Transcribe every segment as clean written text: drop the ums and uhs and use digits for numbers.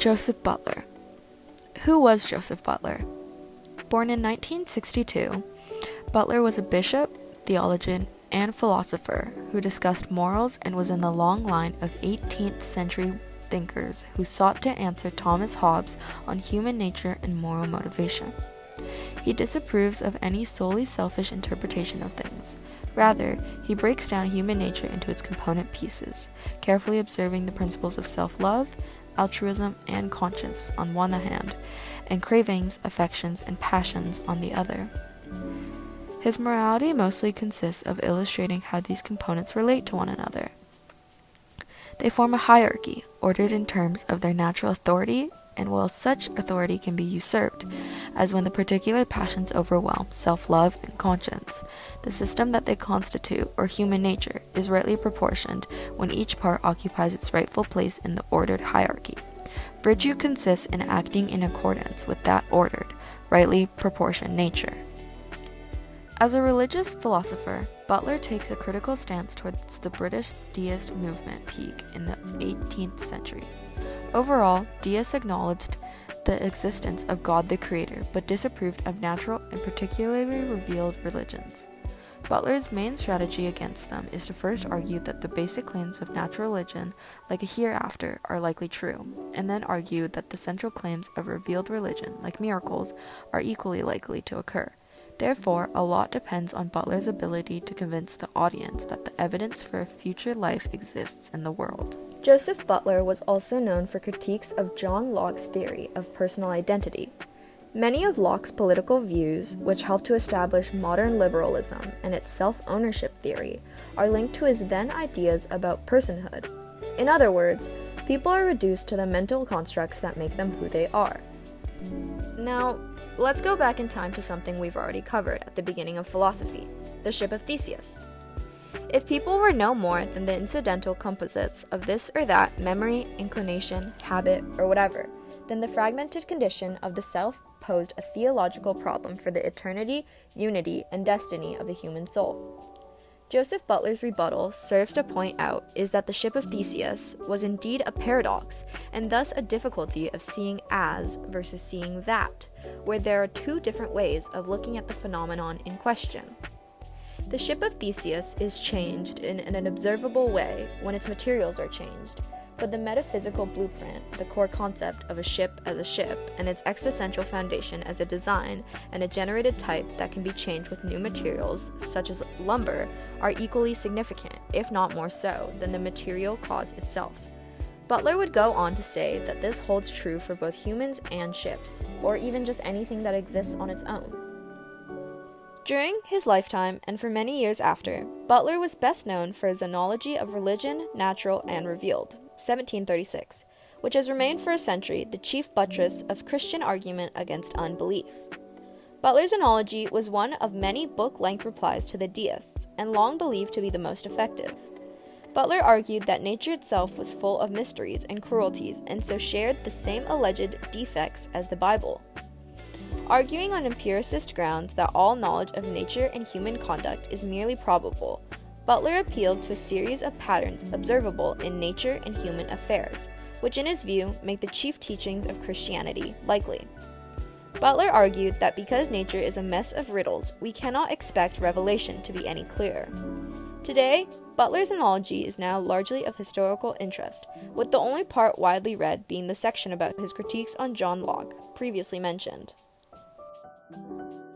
Joseph Butler. Who was Joseph Butler? Born in 1962, Butler was a bishop, theologian, and philosopher who discussed morals and was in the long line of 18th century thinkers who sought to answer Thomas Hobbes on human nature and moral motivation. He disapproves of any solely selfish interpretation of things. Rather, he breaks down human nature into its component pieces, carefully observing the principles of self-love, altruism, and conscience on one hand, and cravings, affections, and passions on the other. His morality mostly consists of illustrating how these components relate to one another. They form a hierarchy, ordered in terms of their natural authority, and while such authority can be usurped, as when the particular passions overwhelm self-love and conscience, the system that they constitute, or human nature, is rightly proportioned when each part occupies its rightful place in the ordered hierarchy. Virtue consists in acting in accordance with that ordered, rightly proportioned nature. As a religious philosopher, Butler takes a critical stance towards the British deist movement peak in the 18th century. Overall, deists acknowledged the existence of God the Creator, but disapproved of natural and particularly revealed religions. Butler's main strategy against them is to first argue that the basic claims of natural religion, like a hereafter, are likely true, and then argue that the central claims of revealed religion, like miracles, are equally likely to occur. Therefore, a lot depends on Butler's ability to convince the audience that the evidence for a future life exists in the world. Joseph Butler was also known for critiques of John Locke's theory of personal identity. Many of Locke's political views, which helped to establish modern liberalism and its self-ownership theory, are linked to his then ideas about personhood. In other words, people are reduced to the mental constructs that make them who they are. Now, let's go back in time to something we've already covered at the beginning of philosophy, the ship of Theseus. If people were no more than the incidental composites of this or that memory, inclination, habit, or whatever, then the fragmented condition of the self posed a theological problem for the eternity, unity, and destiny of the human soul. Joseph Butler's rebuttal serves to point out is that the ship of Theseus was indeed a paradox, and thus a difficulty of seeing as versus seeing that, where there are two different ways of looking at the phenomenon in question. The ship of Theseus is changed in an observable way when its materials are changed, but the metaphysical blueprint, the core concept of a ship as a ship, and its existential foundation as a design and a generated type that can be changed with new materials, such as lumber, are equally significant, if not more so, than the material cause itself. Butler would go on to say that this holds true for both humans and ships, or even just anything that exists on its own. During his lifetime, and for many years after, Butler was best known for his analogy of religion, natural, and revealed, 1736, which has remained for a century the chief buttress of Christian argument against unbelief. Butler's analogy was one of many book-length replies to the deists, and long believed to be the most effective. Butler argued that nature itself was full of mysteries and cruelties, and so shared the same alleged defects as the Bible. Arguing on empiricist grounds that all knowledge of nature and human conduct is merely probable, Butler appealed to a series of patterns observable in nature and human affairs, which in his view make the chief teachings of Christianity likely. Butler argued that because nature is a mess of riddles, we cannot expect revelation to be any clearer. Today, Butler's analogy is now largely of historical interest, with the only part widely read being the section about his critiques on John Locke, previously mentioned.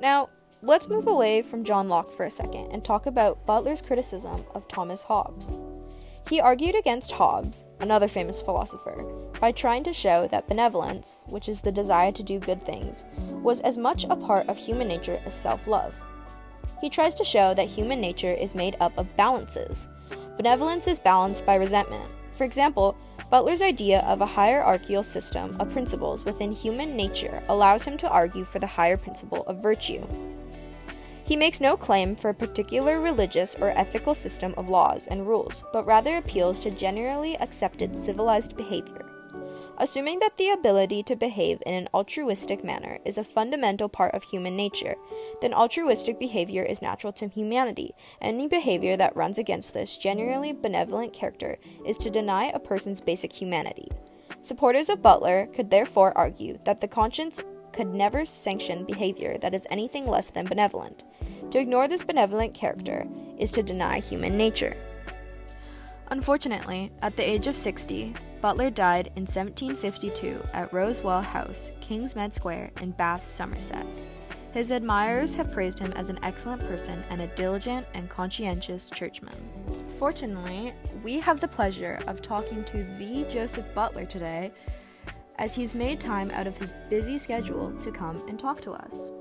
Now, let's move away from John Locke for a second and talk about Butler's criticism of Thomas Hobbes. He argued against Hobbes, another famous philosopher, by trying to show that benevolence, which is the desire to do good things, was as much a part of human nature as self-love. He tries to show that human nature is made up of balances. Benevolence is balanced by resentment. For example, Butler's idea of a hierarchical system of principles within human nature allows him to argue for the higher principle of virtue. He makes no claim for a particular religious or ethical system of laws and rules, but rather appeals to generally accepted civilized behavior. Assuming that the ability to behave in an altruistic manner is a fundamental part of human nature, then altruistic behavior is natural to humanity. Any behavior that runs against this generally benevolent character is to deny a person's basic humanity. Supporters of Butler could therefore argue that the conscience could never sanction behavior that is anything less than benevolent. To ignore this benevolent character is to deny human nature. Unfortunately, at the age of 60, Butler died in 1752 at Rosewell House, Kingsmead Square in Bath, Somerset. His admirers have praised him as an excellent person and a diligent and conscientious churchman. Fortunately, we have the pleasure of talking to the Joseph Butler today, as he's made time out of his busy schedule to come and talk to us.